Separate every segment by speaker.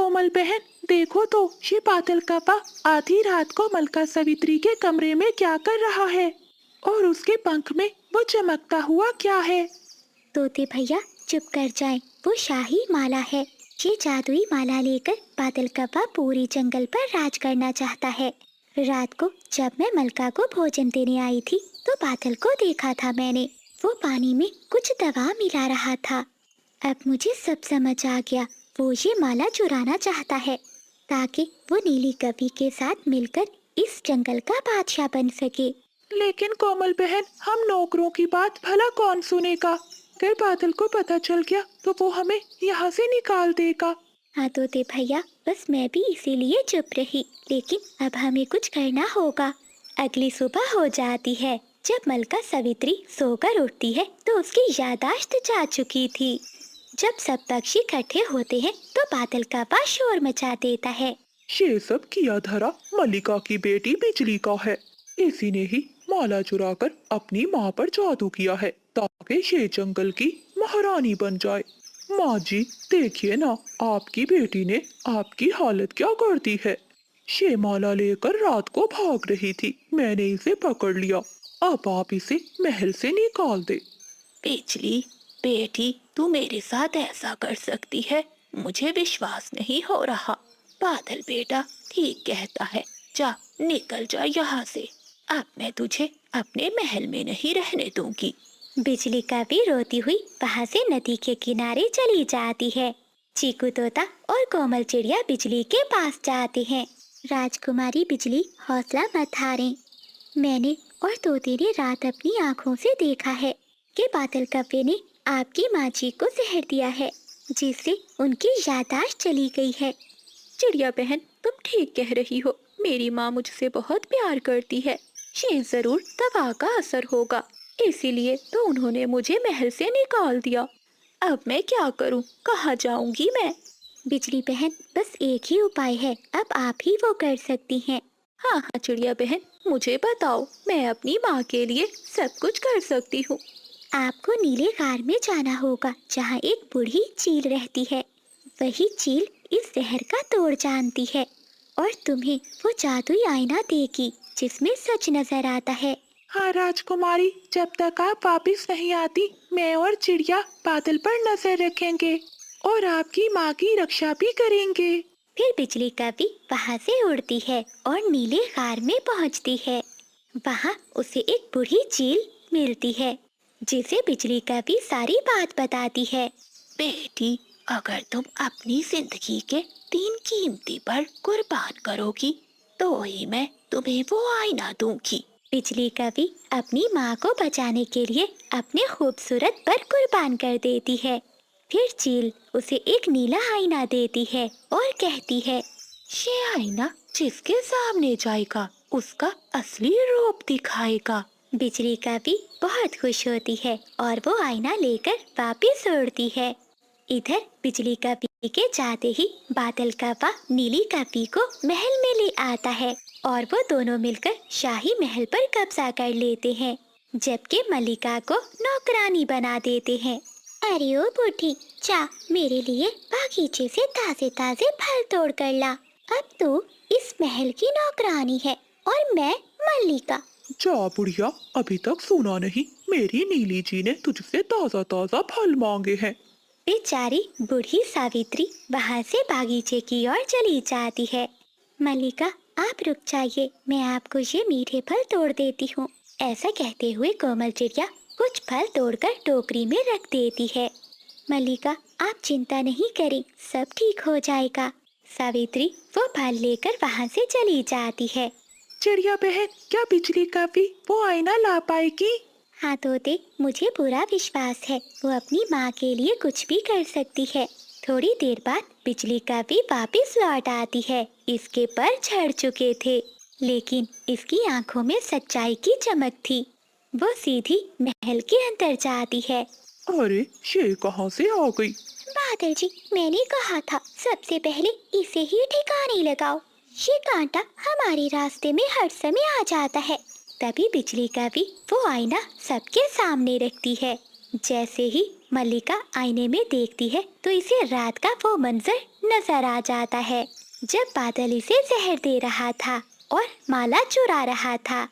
Speaker 1: कोमल बहन, देखो तो ये बादल कप्पा आधी रात को मलका सावित्री के कमरे में क्या कर रहा है, और उसके पंख में वो चमकता हुआ क्या है।
Speaker 2: तोते भैया चुप कर जाएं, वो शाही माला है। ये जादुई माला लेकर बादल कप्पा पूरी जंगल पर राज करना चाहता है। रात को जब मैं मलका को भोजन देने आई थी तो बादल को देखा था मैंने। वो पानी में कुछ दवा मिला रहा था। अब मुझे सब समझ आ गया। वो ये माला चुराना चाहता है ताकि वो नीली कवि के साथ मिलकर इस जंगल का बादशाह बन सके।
Speaker 1: लेकिन कोमल बहन, हम नौकरों की बात भला कौन सुनेगा। अगर बादल को पता चल गया तो वो हमें यहाँ से निकाल देगा।
Speaker 2: हाँ तोते भैया, बस मैं भी इसीलिए चुप रही। लेकिन अब हमें कुछ करना होगा। अगली सुबह हो जाती है। जब मलका सावित्री सोकर उठती है तो उसकी याददाश्त जा चुकी थी। जब सब पक्षी इकट्ठे होते हैं तो बादल का पा शोर मचा देता है।
Speaker 1: ये सब किया धरा मल्लिका की बेटी बिजली का है। इसी ने ही माला चुराकर अपनी माँ पर जादू किया है ताकि ये जंगल की महारानी बन जाए। माँ जी, देखिए ना, आपकी बेटी ने आपकी हालत क्या कर दी है। ये माला लेकर रात को भाग रही थी, मैंने इसे पकड़ लिया। अब आप इसे महल से निकाल दे।
Speaker 3: बिजली बेटी, तू मेरे साथ ऐसा कर सकती है? मुझे विश्वास नहीं हो रहा। बादल बेटा ठीक कहता है, जा निकल जा यहाँ से। अब मैं तुझे अपने महल में नहीं रहने दूंगी।
Speaker 2: बिजली का भी रोती हुई वहाँ से नदी के किनारे चली जाती है। चीकू तोता और कोमल चिड़िया बिजली के पास जाते हैं। राजकुमारी बिजली, हौसला मत हारें। मैंने और तोते ने रात अपनी आँखों से देखा है कि बादल कप्पे ने आपकी माँ जी को जहर दिया है, जिससे उनकी याददाश्त चली गई है।
Speaker 3: चिड़िया बहन, तुम ठीक कह रही हो। मेरी माँ मुझसे बहुत प्यार करती है। ये जरूर दवा का असर होगा, इसीलिए तो उन्होंने मुझे महल से निकाल दिया। अब मैं क्या करूं? कहाँ जाऊंगी मैं?
Speaker 2: बिजली बहन, बस एक ही उपाय है, अब आप ही वो कर सकती हैं।
Speaker 3: हाँ हाँ चिड़िया बहन, मुझे बताओ, मैं अपनी माँ के लिए सब कुछ कर सकती हूँ।
Speaker 2: आपको नीले गार में जाना होगा, जहाँ एक बूढ़ी चील रहती है। वही चील इस जहर का तोड़ जानती है और तुम्हें वो जादुई आईना देगी जिसमें सच नजर आता है।
Speaker 1: हाँ राजकुमारी, जब तक आप वापिस नहीं आती, मैं और चिड़िया बादल पर नजर रखेंगे और आपकी माँ की रक्षा भी करेंगे।
Speaker 2: फिर बिजली कवि वहाँ से उड़ती है और नीले गार में पहुँचती है। वहाँ उसे एक बूढ़ी चील मिलती है, जिसे बिजली कवि सारी बात बताती है।
Speaker 3: बेटी, अगर तुम अपनी जिंदगी के 3 कीमती पल कुर्बान करोगी तो ही मैं तुम्हें वो आईना दूंगी।
Speaker 2: बिजली कवि अपनी माँ को बचाने के लिए अपने खूबसूरत पर कुर्बान कर देती है। फिर चील उसे एक नीला आईना देती है और कहती है,
Speaker 3: ये आईना जिसके सामने जाएगा उसका असली रूप दिखाएगा।
Speaker 2: बिजली कवि बहुत खुश होती है और वो आईना लेकर वापिस उड़ती है। इधर बिजली कवि के जाते ही बादल कप्पा नीली कवि को महल में ले आता है और वो दोनों मिलकर शाही महल पर कब्जा कर लेते हैं, जबकि मल्लिका को नौकरानी बना देते हैं। अरे ओ बूढ़ी, जा मेरे लिए बागीचे से ताजे ताजे फल तोड़ कर ला। अब तू इस महल की नौकरानी है और मैं मल्लिका।
Speaker 1: जा बुढ़िया, अभी तक सुना नहीं, मेरी नीली जी ने तुझसे ताजा ताजा फल मांगे हैं।
Speaker 2: बेचारी बूढ़ी सावित्री वहाँ से बागीचे की ओर चली जाती है। मल्लिका, आप रुक जाइए, मैं आपको ये मीठे फल तोड़ देती हूँ। ऐसा कहते हुए कोमल चिड़िया कुछ फल तोड़कर टोकरी में रख देती है। मल्लिका, आप चिंता नहीं करें, सब ठीक हो जाएगा। सावित्री वो फल लेकर वहाँ से चली जाती है।
Speaker 1: चिड़िया बहन, क्या बिजली कवि वो आईना ला पाएगी?
Speaker 2: हाँ तोते, मुझे पूरा विश्वास है, वो अपनी माँ के लिए कुछ भी कर सकती है। थोड़ी देर बाद बिजली कवि वापस लौट आती है। इसके पर झड़ चुके थे, लेकिन इसकी आंखों में सच्चाई की चमक थी। वो सीधी महल के अंदर जाती है।
Speaker 1: अरे, ये कहाँ से आ गई?
Speaker 2: बादल जी, मैंने कहा था सबसे पहले इसे ही ठिकाने लगाओ। ये कांटा हमारे रास्ते में हर समय आ जाता है। तभी बिजली कवि वो आईना सबके सामने रखती है। जैसे ही मल्लिका आईने में देखती है तो इसे रात का वो मंजर नजर आ जाता है जब बादल इसे जहर दे रहा था और माला चुरा रहा था।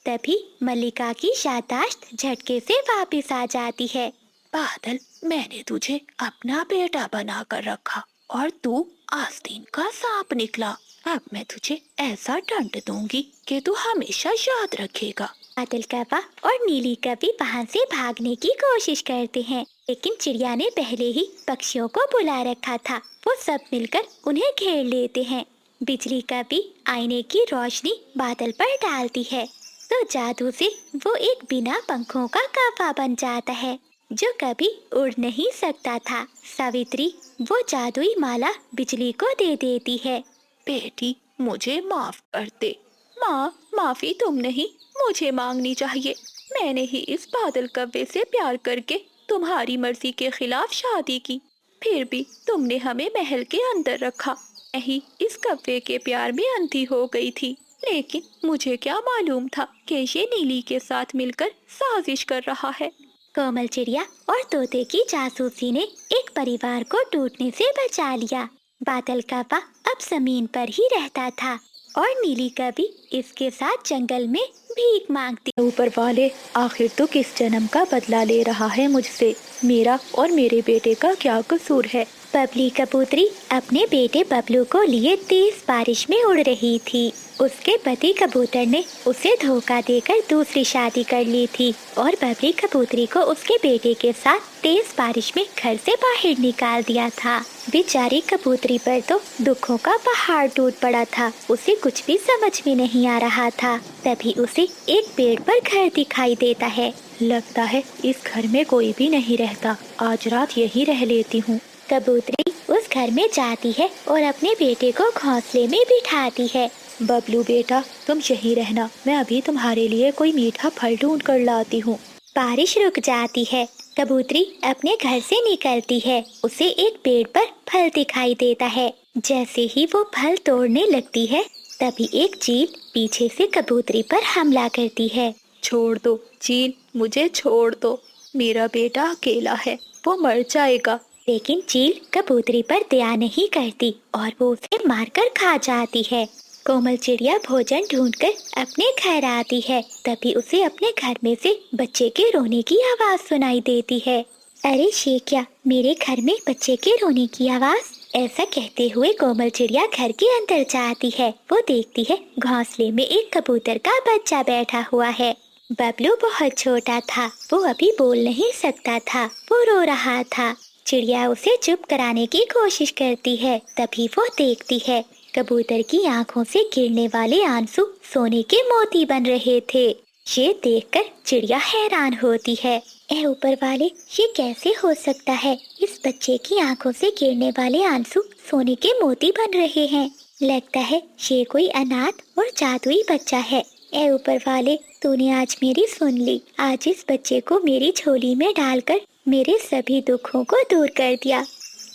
Speaker 2: तभी मल्लिका की याददाश्त झटके से वापस आ जाती है।
Speaker 3: बादल, मैंने तुझे अपना बेटा बनाकर रखा और तू आस्तीन का सांप निकला। अब मैं तुझे ऐसा दंड दूंगी कि तू हमेशा याद रखेगा।
Speaker 2: बादल कौवा और नीली कौवी वहाँ से भागने की कोशिश करते हैं, लेकिन चिड़िया ने पहले ही पक्षियों को बुला रखा था। वो सब मिलकर उन्हें घेर लेते हैं। बिजली कौवी आईने की रोशनी बादल पर डालती है तो जादू से वो एक बिना पंखों का कौवा बन जाता है जो कभी उड़ नहीं सकता था। सावित्री वो जादुई माला बिजली को दे देती है।
Speaker 3: बेटी, मुझे माफ कर दे। माँ, माफी तुम नहीं, मुझे मांगनी चाहिए। मैंने ही इस बादल कव्वे से प्यार करके तुम्हारी मर्जी के खिलाफ शादी की, फिर भी तुमने हमें महल के अंदर रखा। मैं ही इस कव्वे के प्यार में अंधी हो गई थी, लेकिन मुझे क्या मालूम था कि ये नीली के साथ मिलकर साजिश कर रहा है।
Speaker 2: कोमल चिड़िया और तोते की जासूसी ने एक परिवार को टूटने से बचा लिया। बादल कौवा अब जमीन पर ही रहता था और नीली कौवी इसके साथ जंगल में भीख मांगती।
Speaker 3: ऊपर वाले, आखिर तो किस जन्म का बदला ले रहा है मुझसे? मेरा और मेरे बेटे का क्या कसूर है?
Speaker 2: बबली कबूतरी अपने बेटे बबलू को लिए तेज बारिश में उड़ रही थी। उसके पति कबूतर ने उसे धोखा देकर दूसरी शादी कर ली थी और बबली कबूतरी को उसके बेटे के साथ तेज बारिश में घर से बाहर निकाल दिया था। बेचारी कबूतरी पर तो दुखों का पहाड़ टूट पड़ा था। उसे कुछ भी समझ में नहीं आ रहा था। तभी उसे एक पेड़ पर घर दिखाई देता है।
Speaker 3: लगता है इस घर में कोई भी नहीं रहता, आज रात यहीं रह लेती हूँ।
Speaker 2: कबूतरी उस घर में जाती है और अपने बेटे को घोंसले में बिठाती है।
Speaker 3: बबलू बेटा, तुम यहीं रहना, मैं अभी तुम्हारे लिए कोई मीठा फल ढूंढ कर लाती हूँ।
Speaker 2: बारिश रुक जाती है। कबूतरी अपने घर से निकलती है। उसे एक पेड़ पर फल दिखाई देता है। जैसे ही वो फल तोड़ने लगती है तभी एक चील पीछे से कबूतरी पर हमला करती है।
Speaker 3: छोड़ दो चील, मुझे छोड़ दो। मेरा बेटा अकेला है, वो मर जाएगा।
Speaker 2: लेकिन चील कबूतरी पर दया नहीं करती और वो उसे मारकर खा जाती है। कोमल चिड़िया भोजन ढूंढकर अपने घर आती है। तभी उसे अपने घर में से बच्चे के रोने की आवाज सुनाई देती है। अरे ये क्या, मेरे घर में बच्चे के रोने की आवाज? ऐसा कहते हुए कोमल चिड़िया घर के अंदर जाती है। वो देखती है घोंसले में एक कबूतर का बच्चा बैठा हुआ है। बबलू बहुत छोटा था, वो अभी बोल नहीं सकता था, वो रो रहा था। चिड़िया उसे चुप कराने की कोशिश करती है। तभी वो देखती है कबूतर की आंखों से गिरने वाले आंसू सोने के मोती बन रहे थे। ये देखकर चिड़िया हैरान होती है। ए ऊपर वाले, ये कैसे हो सकता है? इस बच्चे की आंखों से गिरने वाले आंसू सोने के मोती बन रहे हैं। लगता है ये कोई अनाथ और जादुई बच्चा है। ए ऊपर वाले, तूने आज मेरी सुन ली। आज इस बच्चे को मेरी झोली में डालकर मेरे सभी दुखों को दूर कर दिया।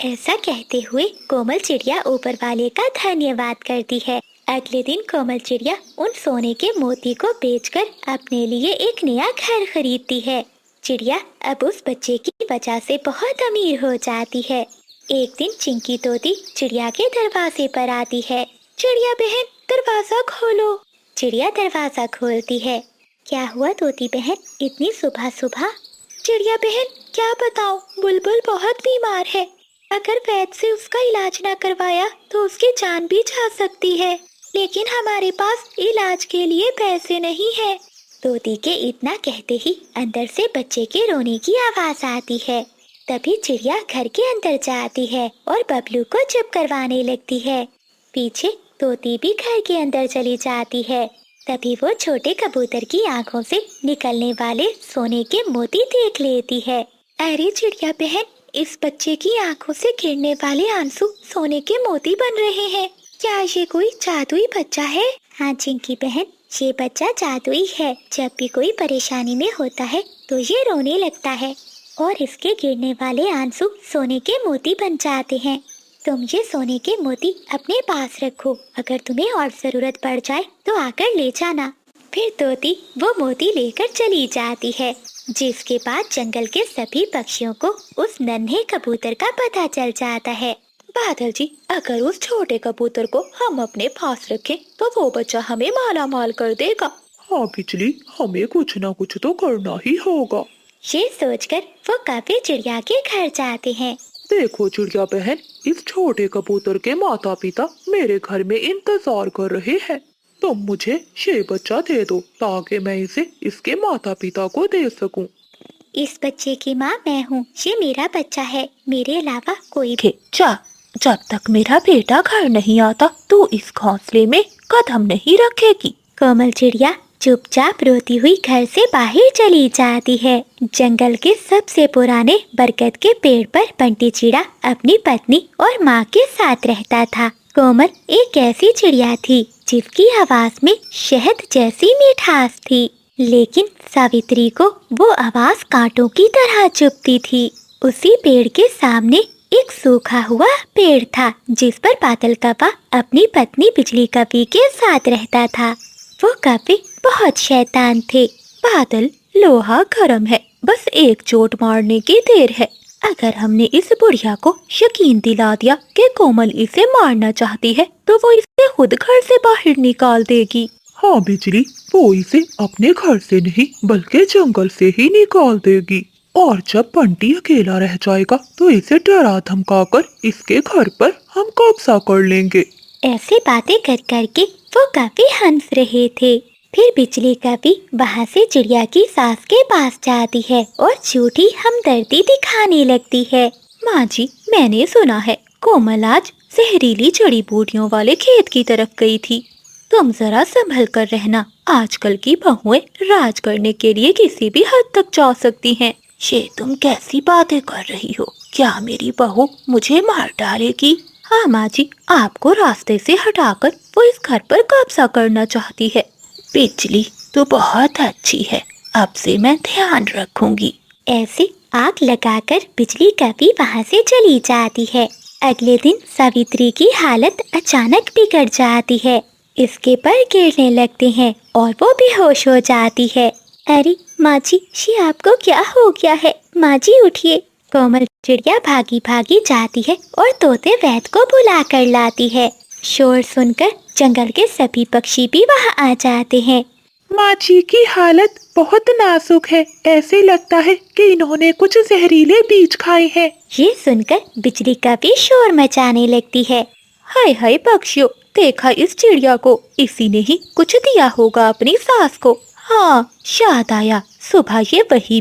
Speaker 2: ऐसा कहते हुए कोमल चिड़िया ऊपर वाले का धन्यवाद करती है। अगले दिन कोमल चिड़िया उन सोने के मोती को बेचकर अपने लिए एक नया घर खरीदती है। चिड़िया अब उस बच्चे की वजह से बहुत अमीर हो जाती है। एक दिन चिंकी तोती चिड़िया के दरवाजे पर आती है। चिड़िया बहन, दरवाजा खोलो। चिड़िया दरवाजा खोलती है। क्या हुआ तोती बहन, इतनी सुबह सुबह? चिड़िया बहन, क्या बताऊं, बुलबुल बहुत बीमार है। अगर वैद्य से उसका इलाज ना करवाया तो उसकी जान भी जा सकती है, लेकिन हमारे पास इलाज के लिए पैसे नहीं है। तोती के इतना कहते ही अंदर से बच्चे के रोने की आवाज आती है। तभी चिड़िया घर के अंदर जाती है और बबलू को चुप करवाने लगती है। पीछे तोती भी घर के अंदर चली जाती है। तभी वो छोटे कबूतर की आंखों से निकलने वाले सोने के मोती देख लेती है। अरे चिड़िया बहन, इस बच्चे की आंखों से गिरने वाले आंसू सोने के मोती बन रहे हैं। क्या ये कोई जादुई बच्चा है? हाँ चिंकी बहन, ये बच्चा जादुई है। जब भी कोई परेशानी में होता है तो ये रोने लगता है और इसके गिरने वाले आंसू सोने के मोती बन जाते हैं। तुम ये सोने के मोती अपने पास रखो, अगर तुम्हें और जरूरत पड़ जाए तो आकर ले जाना। फिर तोती वो मोती लेकर चली जाती है। जिसके बाद जंगल के सभी पक्षियों को उस नन्हे कबूतर का पता चल जाता है।
Speaker 3: बादल जी, अगर उस छोटे कबूतर को हम अपने पास रखें तो वो बच्चा हमें माला माल कर देगा।
Speaker 1: हाँ बिजली, हमें कुछ ना कुछ तो करना ही होगा।
Speaker 2: ये सोचकर वो काफी चिड़िया के घर जाते हैं।
Speaker 1: देखो चिड़िया बहन, इस छोटे कबूतर के माता पिता मेरे घर में इंतजार कर रहे हैं। तुम मुझे ये बच्चा दे दो ताकि मैं इसे इसके माता पिता को दे सकूं।
Speaker 2: इस बच्चे की माँ मैं हूँ, ये मेरा बच्चा है, मेरे अलावा कोई भी।
Speaker 3: जा, जब तक मेरा बेटा घर नहीं आता तू इस घोंसले में कदम नहीं रखेगी।
Speaker 2: कोमल चिड़िया चुपचाप रोती हुई घर से बाहर चली जाती है। जंगल के सबसे पुराने बरगद के पेड़ पर बंटी चिड़ा अपनी पत्नी और माँ के साथ रहता था। कोमल एक ऐसी चिड़िया थी जिसकी आवाज में शहद जैसी मिठास थी, लेकिन सावित्री को वो आवाज कांटों की तरह चुभती थी। उसी पेड़ के सामने एक सूखा हुआ पेड़ था जिस पर बादल कौवा अपनी पत्नी बिजली कौवी के साथ रहता था। वो कौवे बहुत शैतान थे।
Speaker 3: बादल, लोहा गर्म है, बस एक चोट मारने की देर है। अगर हमने इस बुढ़िया को यकीन दिला दिया कि कोमल इसे मारना चाहती है तो वो इसे खुद घर से बाहर निकाल देगी।
Speaker 1: हाँ बिजली, वो इसे अपने घर से नहीं बल्कि जंगल से ही निकाल देगी। और जब बंटी अकेला रह जाएगा तो इसे डरा धमकाकर इसके घर पर हम कब्जा कर लेंगे।
Speaker 2: ऐसे बातें कर करके वो काफी हंस रहे थे। फिर बिजली कौवी वहाँ से चिड़िया की सास के पास जाती है और झूठी हमदर्दी दिखाने लगती है।
Speaker 3: माँ जी, मैंने सुना है कोमल आज जहरीली जड़ी बूटियों वाले खेत की तरफ गई थी। तुम जरा संभल कर रहना, आजकल की बहुएं राज करने के लिए किसी भी हद तक जा सकती हैं। ये तुम कैसी बातें कर रही हो? क्या मेरी बहू मुझे मार डालेगी? हाँ माँ जी, आपको रास्ते से हटाकर वो इस घर पर कब्जा करना चाहती है। बिजली तो बहुत अच्छी है, अब से मैं ध्यान रखूंगी।
Speaker 2: ऐसे आग लगाकर बिजली कौवी वहाँ से चली जाती है। अगले दिन सावित्री की हालत अचानक बिगड़ जाती है। इसके पर गिरने लगते हैं और वो बेहोश हो जाती है। अरे माँ जी, ये आपको क्या हो गया है? माँ जी उठिए। कोमल चिड़िया भागी भागी जाती है और तोते वैद को बुला कर लाती है। शोर सुनकर जंगल के सभी पक्षी भी वहाँ आ जाते हैं।
Speaker 1: माँ जी की हालत बहुत नाजुक है, ऐसे लगता है कि इन्होंने कुछ जहरीले बीज खाए हैं।
Speaker 2: ये सुनकर बिजली कौवी शोर मचाने लगती है।
Speaker 3: हाय हाय पक्षियों, देखा इस चिड़िया को, इसी ने ही कुछ दिया होगा अपनी सास को। हाँ, याद आया, सुबह ये वही